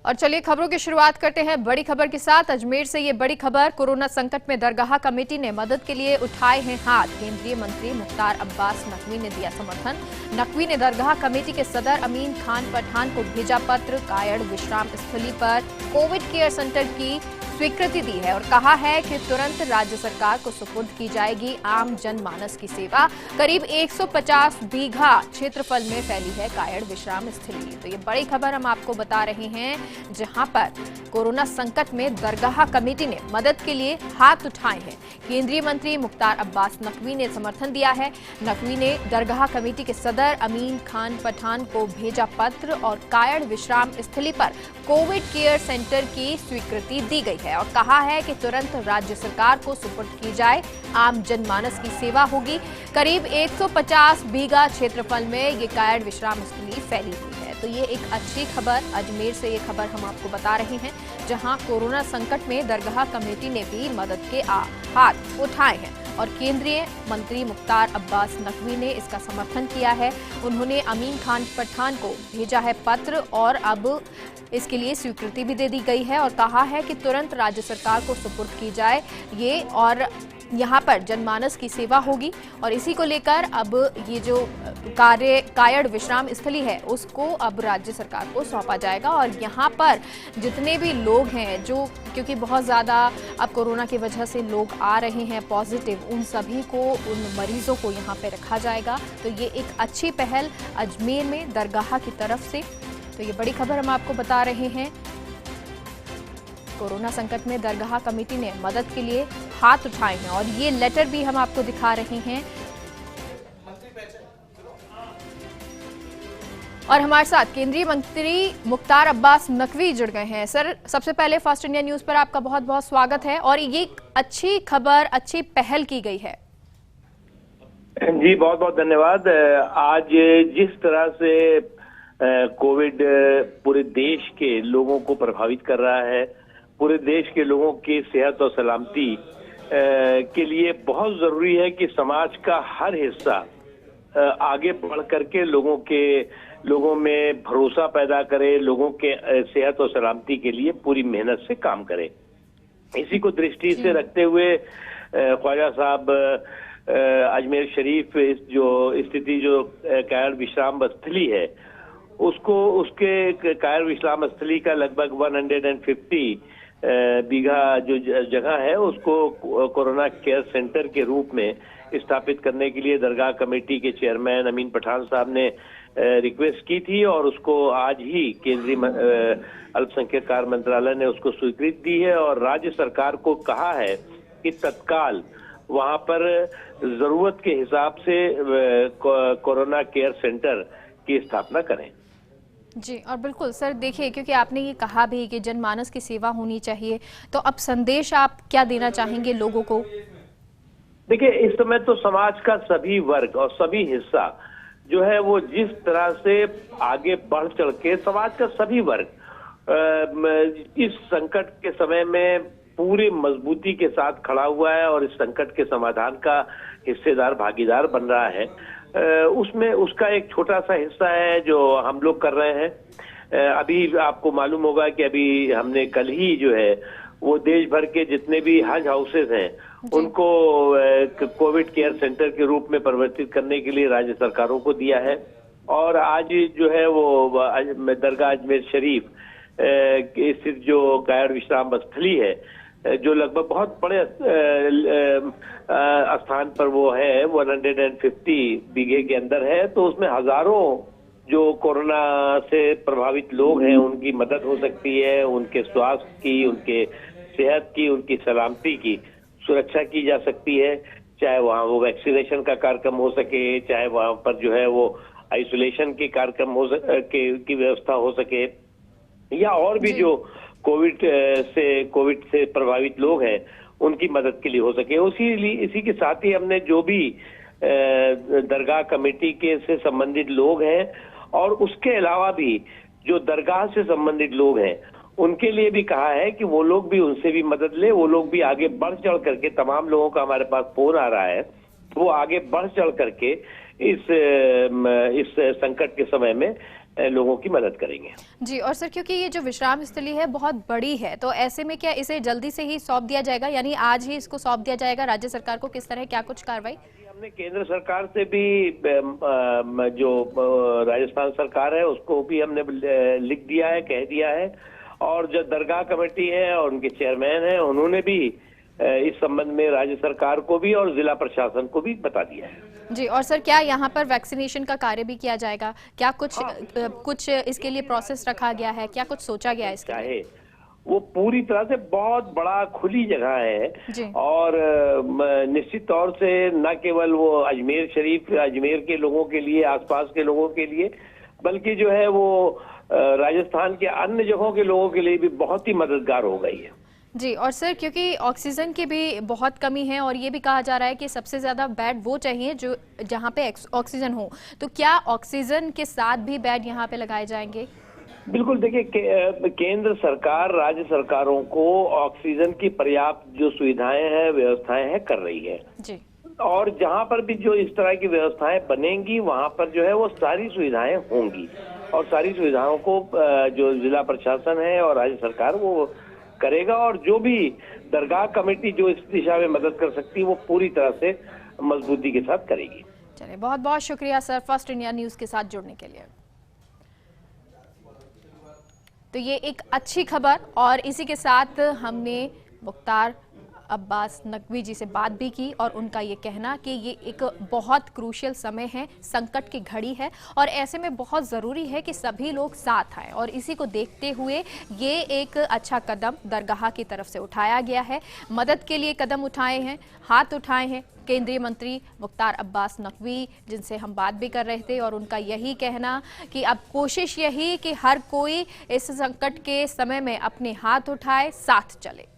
और चलिए खबरों की शुरुआत करते हैं बड़ी खबर के साथ। अजमेर से ये बड़ी खबर, कोरोना संकट में दरगाह कमेटी ने मदद के लिए उठाए हैं हाथ। केंद्रीय मंत्री मुख्तार अब्बास नकवी ने दिया समर्थन। नकवी ने दरगाह कमेटी के सदर अमीन खान पठान को भेजा पत्र। कायड़ विश्राम स्थली पर कोविड केयर सेंटर की स्वीकृति दी है और कहा है कि तुरंत राज्य सरकार को सुपुर्द की जाएगी आम जनमानस की सेवा। करीब 150 बीघा क्षेत्रफल में फैली है कायड़ विश्राम स्थली। तो ये बड़ी खबर हम आपको बता रहे हैं, जहां पर कोरोना संकट में दरगाह कमेटी ने मदद के लिए हाथ उठाए हैं। केंद्रीय मंत्री मुख्तार अब्बास नकवी ने समर्थन दिया है। नकवी ने दरगाह कमेटी के सदर अमीन खान पठान को भेजा पत्र और कायड़ विश्राम स्थली पर कोविड केयर सेंटर की स्वीकृति दी गई है और कहा है कि तुरंत राज्य सरकार को सुपुर्द की जाए, आम जनमानस की सेवा होगी। करीब 150 बीघा क्षेत्रफल में ये कायड़ विश्राम स्थली फैली हुई है। तो ये एक अच्छी खबर, अजमेर से ये खबर हम आपको बता रहे हैं, जहां कोरोना संकट में दरगाह कमेटी ने भी मदद के हाथ उठाए हैं और केंद्रीय मंत्री मुख्तार अब्बास नकवी ने इसका समर्थन किया है। उन्होंने अमीन खान पठान को भेजा है पत्र और अब इसके लिए स्वीकृति भी दे दी गई है और कहा है कि तुरंत राज्य सरकार को सुपुर्द की जाए ये और यहाँ पर जनमानस की सेवा होगी। और इसी को लेकर अब ये जो कायड़ विश्राम स्थली है उसको अब राज्य सरकार को सौंपा जाएगा और यहाँ पर जितने भी लोग हैं जो, क्योंकि बहुत ज़्यादा अब कोरोना की वजह से लोग आ रहे हैं पॉजिटिव, उन सभी को, उन मरीजों को यहाँ पे रखा जाएगा। तो ये एक अच्छी पहल अजमेर में दरगाह की तरफ से। तो ये बड़ी खबर हम आपको बता रहे हैं। कोरोना संकट में दरगाह कमेटी ने मदद के लिए हाथ उठाए हैं और ये लेटर भी हम आपको दिखा रहे हैं। और हमारे साथ केंद्रीय मंत्री मुख्तार अब्बास नकवी जुड़ गए हैं। सर, सबसे पहले फर्स्ट इंडिया न्यूज पर आपका बहुत बहुत स्वागत है और ये अच्छी खबर, अच्छी पहल की गई है। जी बहुत बहुत धन्यवाद। आज जिस तरह से कोविड पूरे देश के लोगों को प्रभावित कर रहा है, पूरे देश के लोगों की सेहत और सलामती के लिए बहुत जरूरी है कि समाज का हर हिस्सा आगे बढ़ करके लोगों में भरोसा पैदा करे, लोगों के सेहत और सलामती के लिए पूरी मेहनत से काम करे। इसी को दृष्टि से रखते हुए ख्वाजा साहब अजमेर शरीफ जो स्थिति जो कायड़ विश्राम स्थली है उसके कायड़ विश्राम स्थली का लगभग 150 बीघा जो जगह है उसको कोरोना केयर सेंटर के रूप में स्थापित करने के लिए दरगाह कमेटी के चेयरमैन अमीन पठान साहब ने रिक्वेस्ट की थी और उसको आज ही केंद्रीय अल्पसंख्यक कार्य मंत्रालय ने उसको स्वीकृति दी है और राज्य सरकार को कहा है कि तत्काल वहां पर जरूरत के हिसाब से कोरोना केयर सेंटर की स्थापना करें। जी, और बिल्कुल सर, देखिए क्योंकि आपने ये कहा भी कि जनमानस की सेवा होनी चाहिए, तो अब संदेश आप क्या देना चाहेंगे लोगों को? देखिए, इस समय तो समाज का सभी वर्ग और सभी हिस्सा जो है वो जिस तरह से आगे बढ़ चढ़ के समाज का सभी वर्ग इस संकट के समय में पूरी मजबूती के साथ खड़ा हुआ है और इस संकट के समाधान का हिस्सेदार भागीदार बन रहा है। उसमें उसका एक छोटा सा हिस्सा है जो हम लोग कर रहे हैं। अभी आपको मालूम होगा कि अभी हमने कल ही जो है वो देश भर के जितने भी हज हाउसेज हैं उनको कोविड केयर सेंटर के रूप में परिवर्तित करने के लिए राज्य सरकारों को दिया है और आज जो है वो दरगाह अजमेर शरीफ स्थित जो कायड़ विश्राम स्थली है जो लगभग बहुत बड़े स्थान पर वो है, 150 बीघे के अंदर है, तो उसमें हजारों जो कोरोना से प्रभावित लोग हैं उनकी मदद हो सकती है, उनके स्वास्थ्य की, उनके सेहत की, उनकी सलामती की सुरक्षा की जा सकती है। चाहे वहाँ वो वैक्सीनेशन का कार्यक्रम हो सके, चाहे वहाँ पर जो है वो आइसोलेशन के कार्यक्रम हो की व्यवस्था हो सके, या और भी जो कोविड से प्रभावित लोग हैं उनकी मदद के लिए हो सके। इसी के साथ ही हमने जो भी दरगाह कमेटी के से संबंधित लोग हैं और उसके अलावा भी जो दरगाह से संबंधित लोग हैं उनके लिए भी कहा है कि वो लोग भी उनसे भी मदद ले, वो लोग भी आगे बढ़ चढ़ करके, तमाम लोगों का हमारे पास फोन आ रहा है, वो आगे बढ़ चढ़ करके इस संकट के समय में लोगों की मदद करेंगे। जी, और सर क्योंकि ये जो विश्राम स्थली है बहुत बड़ी है, तो ऐसे में क्या इसे जल्दी से ही सौंप दिया जाएगा, यानी आज ही इसको सौंप दिया जाएगा राज्य सरकार को? किस तरह क्या कुछ कार्रवाई? हमने केंद्र सरकार से भी जो राजस्थान सरकार है उसको भी हमने लिख दिया है, कह दिया है, और जो दरगाह कमेटी है और उनके चेयरमैन हैं उन्होंने भी इस संबंध में राज्य सरकार को भी और जिला प्रशासन को भी बता दिया है। जी, और सर क्या यहाँ पर वैक्सीनेशन का कार्य भी किया जाएगा? क्या कुछ इसके लिए प्रोसेस रखा गया है? क्या कुछ सोचा गया है इसके लिए? चाहे वो पूरी तरह से बहुत बड़ा खुली जगह है जी। और निश्चित तौर से न केवल वो अजमेर शरीफ, अजमेर के लोगों के लिए, आसपास के लोगों के लिए, बल्कि जो है वो राजस्थान के अन्य जगहों के लोगों के लिए भी बहुत ही मददगार हो गई है। जी, और सर क्योंकि ऑक्सीजन की भी बहुत कमी है और ये भी कहा जा रहा है कि सबसे ज्यादा बेड वो चाहिए जो जहाँ पे ऑक्सीजन हो, तो क्या ऑक्सीजन के साथ भी बेड यहाँ पे लगाए जाएंगे? बिल्कुल, देखिए केंद्र सरकार राज्य सरकारों को ऑक्सीजन की पर्याप्त जो सुविधाएं हैं, व्यवस्थाएं हैं, कर रही है जी। और जहां पर भी जो इस तरह की व्यवस्थाएं बनेंगी वहां पर जो है वो सारी सुविधाएं होंगी और सारी सुविधाओं को जो जिला प्रशासन है और राज्य सरकार वो करेगा और जो भी दरगाह कमेटी जो इस दिशा में मदद कर सकती है वो पूरी तरह से मजबूती के साथ करेगी। चलिए, बहुत बहुत शुक्रिया सर फर्स्ट इंडिया न्यूज के साथ जुड़ने के लिए। तो ये एक अच्छी खबर, और इसी के साथ हमने मुख्तार अब्बास नकवी जी से बात भी की और उनका ये कहना कि ये एक बहुत क्रूशियल समय है, संकट की घड़ी है और ऐसे में बहुत ज़रूरी है कि सभी लोग साथ आएं, और इसी को देखते हुए ये एक अच्छा कदम दरगाह की तरफ से उठाया गया है। मदद के लिए कदम उठाए हैं, हाथ उठाए हैं केंद्रीय मंत्री मुख्तार अब्बास नकवी, जिनसे हम बात भी कर रहे थे, और उनका यही कहना कि अब कोशिश यही कि हर कोई इस संकट के समय में अपने हाथ उठाए, साथ चले।